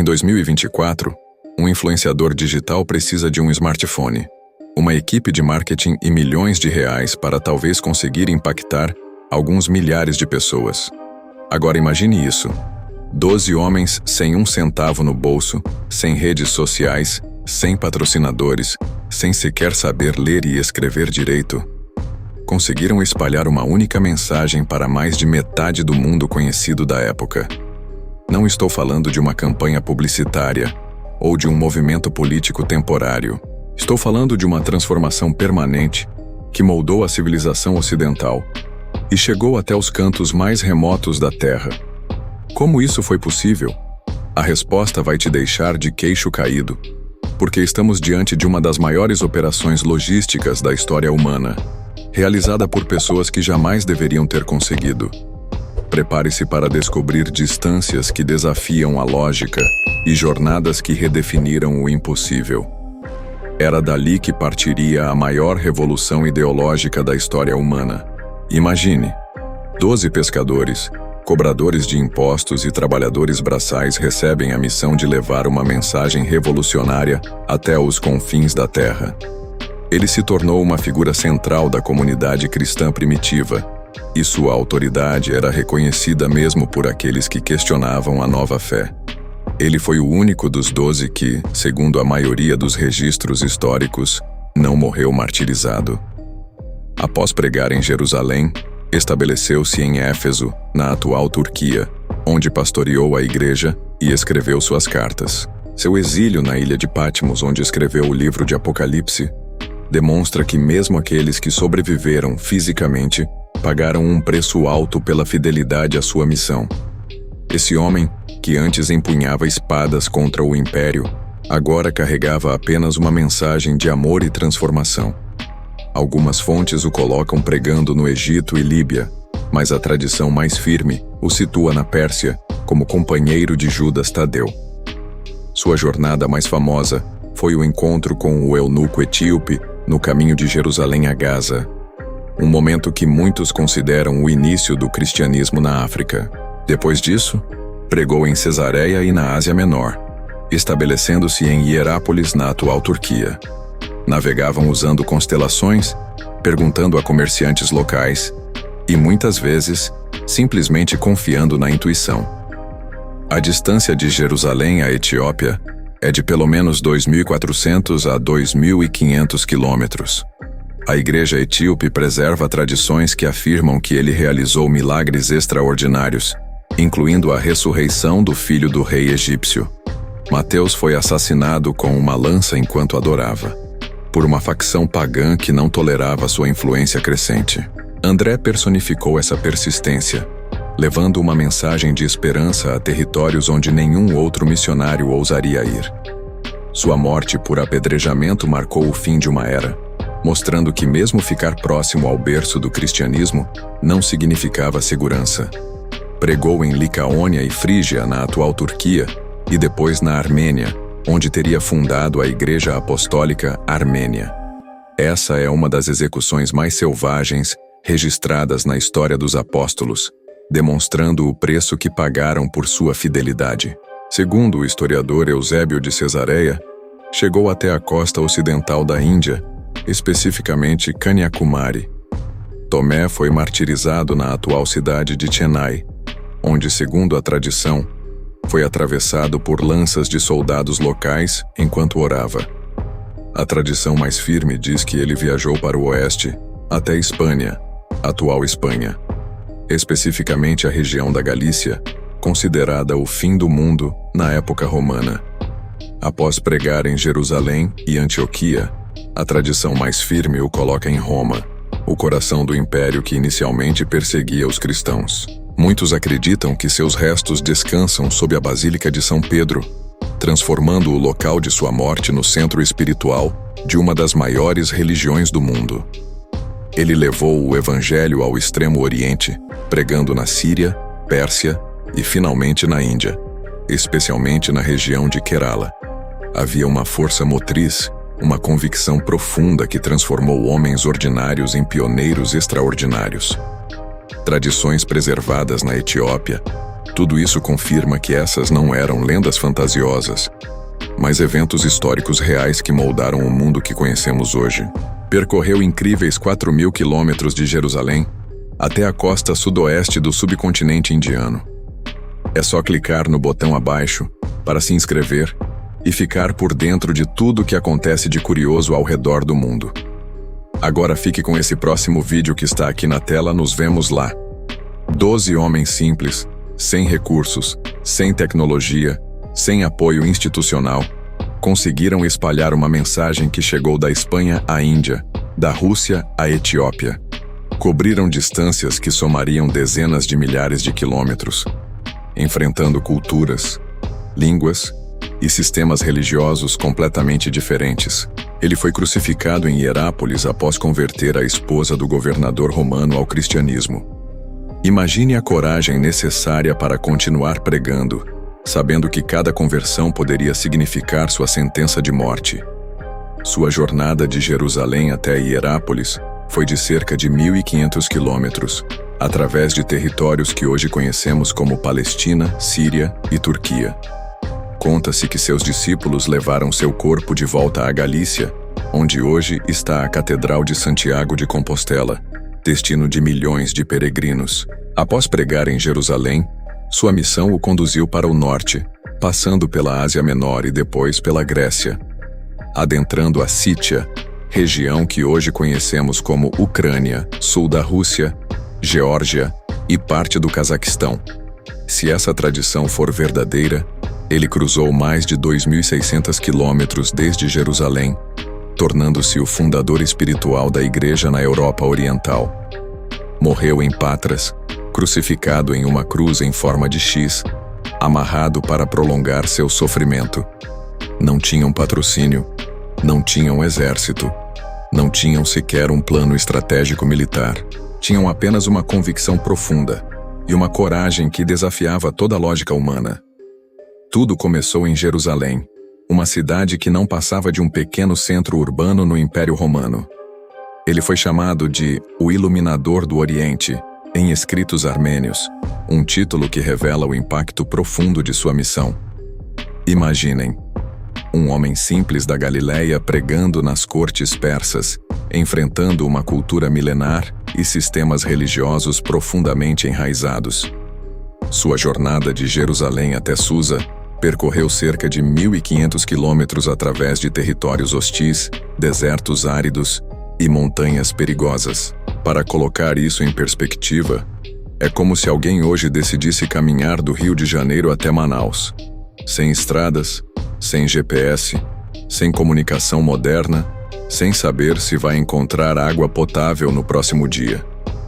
Em 2024, um influenciador digital precisa de um smartphone, uma equipe de marketing e milhões de reais para talvez conseguir impactar alguns milhares de pessoas. Agora imagine isso: 12 homens sem um centavo no bolso, sem redes sociais, sem patrocinadores, sem sequer saber ler e escrever direito, conseguiram espalhar uma única mensagem para mais de metade do mundo conhecido da época. Não estou falando de uma campanha publicitária ou de um movimento político temporário. Estou falando de uma transformação permanente que moldou a civilização ocidental e chegou até os cantos mais remotos da Terra. Como isso foi possível? A resposta vai te deixar de queixo caído, porque estamos diante de uma das maiores operações logísticas da história humana, realizada por pessoas que jamais deveriam ter conseguido. Prepare-se para descobrir distâncias que desafiam a lógica e jornadas que redefiniram o impossível. Era dali que partiria a maior revolução ideológica da história humana. Imagine: 12 pescadores, cobradores de impostos e trabalhadores braçais recebem a missão de levar uma mensagem revolucionária até os confins da Terra. Ele se tornou uma figura central da comunidade cristã primitiva, e sua autoridade era reconhecida mesmo por aqueles que questionavam a nova fé. Ele foi o único dos 12 que, segundo a maioria dos registros históricos, não morreu martirizado. Após pregar em Jerusalém, estabeleceu-se em Éfeso, na atual Turquia, onde pastoreou a igreja e escreveu suas cartas. Seu exílio na ilha de Patmos, onde escreveu o livro de Apocalipse, demonstra que mesmo aqueles que sobreviveram fisicamente pagaram um preço alto pela fidelidade à sua missão. Esse homem, que antes empunhava espadas contra o império, agora carregava apenas uma mensagem de amor e transformação. Algumas fontes o colocam pregando no Egito e Líbia, mas a tradição mais firme o situa na Pérsia como companheiro de Judas Tadeu. Sua jornada mais famosa foi o encontro com o eunuco etíope no caminho de Jerusalém a Gaza, um momento que muitos consideram o início do cristianismo na África. Depois disso, pregou em Cesareia e na Ásia Menor, estabelecendo-se em Hierápolis, na atual Turquia. Navegavam usando constelações, perguntando a comerciantes locais e, muitas vezes, simplesmente confiando na intuição. A distância de Jerusalém à Etiópia é de pelo menos 2.400 a 2.500 quilômetros. A igreja etíope preserva tradições que afirmam que ele realizou milagres extraordinários, incluindo a ressurreição do filho do rei egípcio. Mateus foi assassinado com uma lança enquanto adorava, por uma facção pagã que não tolerava sua influência crescente. André personificou essa persistência, levando uma mensagem de esperança a territórios onde nenhum outro missionário ousaria ir. Sua morte por apedrejamento marcou o fim de uma era, mostrando que mesmo ficar próximo ao berço do cristianismo não significava segurança. Pregou em Licaônia e Frígia, na atual Turquia, e depois na Armênia, onde teria fundado a Igreja Apostólica Armênia. Essa é uma das execuções mais selvagens registradas na história dos apóstolos, demonstrando o preço que pagaram por sua fidelidade. Segundo o historiador Eusébio de Cesareia, chegou até a costa ocidental da Índia, especificamente Kanyakumari. Tomé foi martirizado na atual cidade de Chennai, onde, segundo a tradição, foi atravessado por lanças de soldados locais enquanto orava. A tradição mais firme diz que ele viajou para o oeste, até Hispânia, atual Espanha, especificamente a região da Galícia, considerada o fim do mundo na época romana. Após pregar em Jerusalém e Antioquia, a tradição mais firme o coloca em Roma, o coração do império que inicialmente perseguia os cristãos. Muitos acreditam que seus restos descansam sob a Basílica de São Pedro, transformando o local de sua morte no centro espiritual de uma das maiores religiões do mundo. Ele levou o Evangelho ao Extremo Oriente, pregando na Síria, Pérsia e finalmente na Índia, especialmente na região de Kerala. Havia uma força motriz, uma convicção profunda que transformou homens ordinários em pioneiros extraordinários. Tradições preservadas na Etiópia, Tudo isso confirma que essas não eram lendas fantasiosas, mas eventos históricos reais que moldaram o mundo que conhecemos hoje. Percorreu incríveis 4.000 quilômetros de Jerusalém até a costa sudoeste do subcontinente indiano. É só clicar no botão abaixo para se inscrever e ficar por dentro de tudo que acontece de curioso ao redor do mundo. Agora fique com esse próximo vídeo que está aqui na tela, nos vemos lá. 12 homens simples, sem recursos, sem tecnologia, sem apoio institucional, conseguiram espalhar uma mensagem que chegou da Espanha à Índia, da Rússia à Etiópia. Cobriram distâncias que somariam dezenas de milhares de quilômetros, enfrentando culturas, línguas e sistemas religiosos completamente diferentes. Ele foi crucificado em Hierápolis após converter a esposa do governador romano ao cristianismo. Imagine a coragem necessária para continuar pregando, sabendo que cada conversão poderia significar sua sentença de morte. Sua jornada de Jerusalém até Hierápolis foi de cerca de 1.500 quilômetros, através de territórios que hoje conhecemos como Palestina, Síria e Turquia. Conta-se que seus discípulos levaram seu corpo de volta à Galícia, onde hoje está a Catedral de Santiago de Compostela, destino de milhões de peregrinos. Após pregar em Jerusalém, sua missão o conduziu para o norte, passando pela Ásia Menor e depois pela Grécia, adentrando a Sítia, região que hoje conhecemos como Ucrânia, sul da Rússia, Geórgia e parte do Cazaquistão. Se essa tradição for verdadeira, ele cruzou mais de 2.600 quilômetros desde Jerusalém, tornando-se o fundador espiritual da Igreja na Europa Oriental. Morreu em Patras, crucificado em uma cruz em forma de X, amarrado para prolongar seu sofrimento. Não tinham patrocínio, não tinham exército, não tinham sequer um plano estratégico militar. Tinham apenas uma convicção profunda e uma coragem que desafiava toda a lógica humana. Tudo começou em Jerusalém, uma cidade que não passava de um pequeno centro urbano no Império Romano. Ele foi chamado de o Iluminador do Oriente, em escritos armênios, um título que revela o impacto profundo de sua missão. Imaginem, um homem simples da Galileia pregando nas cortes persas, enfrentando uma cultura milenar e sistemas religiosos profundamente enraizados. Sua jornada de Jerusalém até Susa percorreu cerca de 1.500 quilômetros através de territórios hostis, desertos áridos e montanhas perigosas. Para colocar isso em perspectiva, é como se alguém hoje decidisse caminhar do Rio de Janeiro até Manaus, sem estradas, sem GPS, sem comunicação moderna, sem saber se vai encontrar água potável no próximo dia.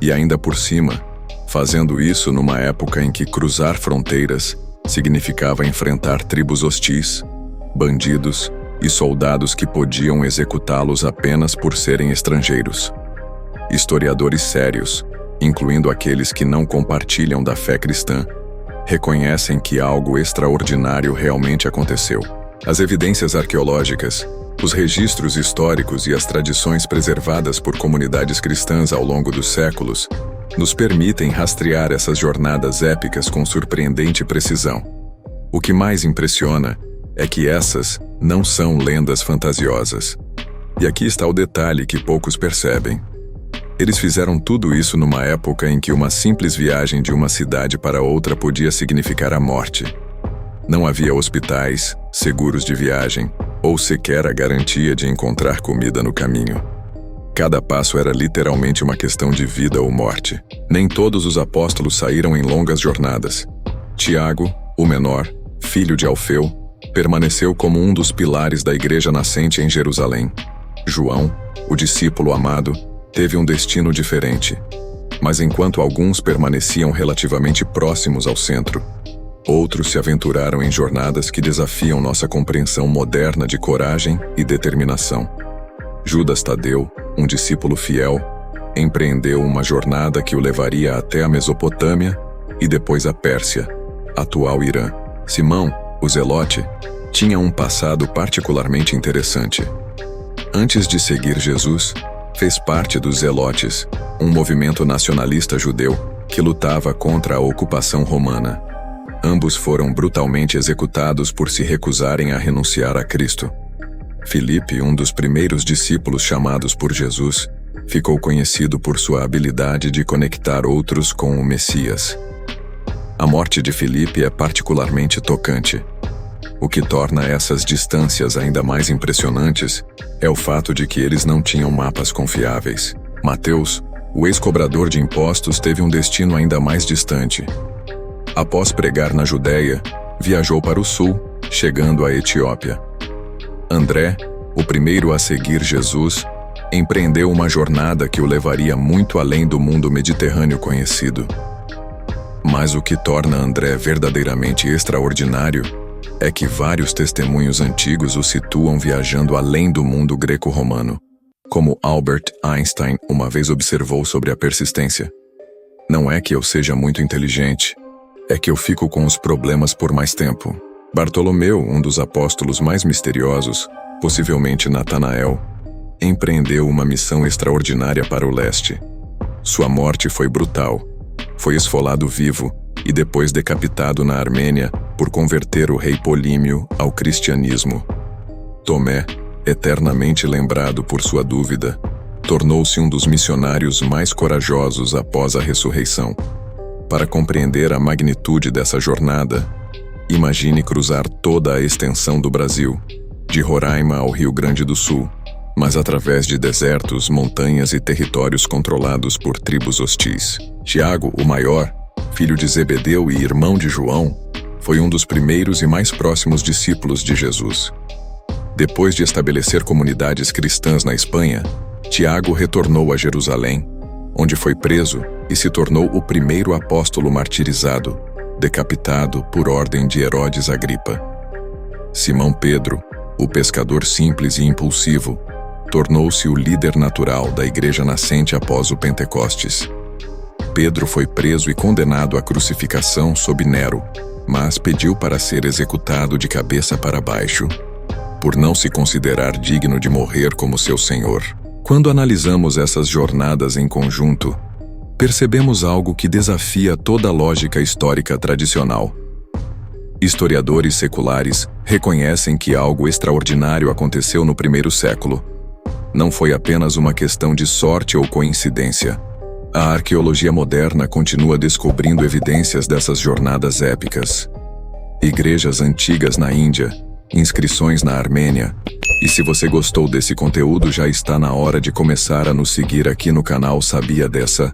E ainda por cima, fazendo isso numa época em que cruzar fronteiras significava enfrentar tribos hostis, bandidos e soldados que podiam executá-los apenas por serem estrangeiros. Historiadores sérios, incluindo aqueles que não compartilham da fé cristã, reconhecem que algo extraordinário realmente aconteceu. As evidências arqueológicas, os registros históricos e as tradições preservadas por comunidades cristãs ao longo dos séculos nos permitem rastrear essas jornadas épicas com surpreendente precisão. O que mais impressiona é que essas não são lendas fantasiosas. E aqui está o detalhe que poucos percebem. Eles fizeram tudo isso numa época em que uma simples viagem de uma cidade para outra podia significar a morte. Não havia hospitais, seguros de viagem, ou sequer a garantia de encontrar comida no caminho. Cada passo era literalmente uma questão de vida ou morte. Nem todos os apóstolos saíram em longas jornadas. Tiago, o menor, filho de Alfeu, permaneceu como um dos pilares da igreja nascente em Jerusalém. João, o discípulo amado, teve um destino diferente. Mas enquanto alguns permaneciam relativamente próximos ao centro, outros se aventuraram em jornadas que desafiam nossa compreensão moderna de coragem e determinação. Judas Tadeu, um discípulo fiel, empreendeu uma jornada que o levaria até a Mesopotâmia e depois a Pérsia, atual Irã. Simão, o Zelote, tinha um passado particularmente interessante. Antes de seguir Jesus, fez parte dos Zelotes, um movimento nacionalista judeu que lutava contra a ocupação romana. Ambos foram brutalmente executados por se recusarem a renunciar a Cristo. Filipe, um dos primeiros discípulos chamados por Jesus, ficou conhecido por sua habilidade de conectar outros com o Messias. A morte de Filipe é particularmente tocante. O que torna essas distâncias ainda mais impressionantes é o fato de que eles não tinham mapas confiáveis. Mateus, o ex-cobrador de impostos, teve um destino ainda mais distante. Após pregar na Judéia, viajou para o sul, chegando à Etiópia. André, o primeiro a seguir Jesus, empreendeu uma jornada que o levaria muito além do mundo mediterrâneo conhecido. Mas o que torna André verdadeiramente extraordinário é que vários testemunhos antigos o situam viajando além do mundo greco-romano, como Albert Einstein uma vez observou sobre a persistência. Não é que eu seja muito inteligente, é que eu fico com os problemas por mais tempo. Bartolomeu, um dos apóstolos mais misteriosos, possivelmente Natanael, empreendeu uma missão extraordinária para o leste. Sua morte foi brutal. Foi esfolado vivo e depois decapitado na Armênia por converter o rei Polímio ao cristianismo. Tomé, eternamente lembrado por sua dúvida, tornou-se um dos missionários mais corajosos após a ressurreição. Para compreender a magnitude dessa jornada, imagine cruzar toda a extensão do Brasil, de Roraima ao Rio Grande do Sul, mas através de desertos, montanhas e territórios controlados por tribos hostis. Tiago, o maior, filho de Zebedeu e irmão de João, foi um dos primeiros e mais próximos discípulos de Jesus. Depois de estabelecer comunidades cristãs na Espanha, Tiago retornou a Jerusalém, onde foi preso e se tornou o primeiro apóstolo martirizado, decapitado por ordem de Herodes Agripa. Simão Pedro, o pescador simples e impulsivo, tornou-se o líder natural da igreja nascente após o Pentecostes. Pedro foi preso e condenado à crucificação sob Nero, mas pediu para ser executado de cabeça para baixo, por não se considerar digno de morrer como seu Senhor. Quando analisamos essas jornadas em conjunto, percebemos algo que desafia toda a lógica histórica tradicional. Historiadores seculares reconhecem que algo extraordinário aconteceu no primeiro século. Não foi apenas uma questão de sorte ou coincidência. A arqueologia moderna continua descobrindo evidências dessas jornadas épicas. Igrejas antigas na Índia, inscrições na Armênia. E se você gostou desse conteúdo, já está na hora de começar a nos seguir aqui no canal Sabia Dessa?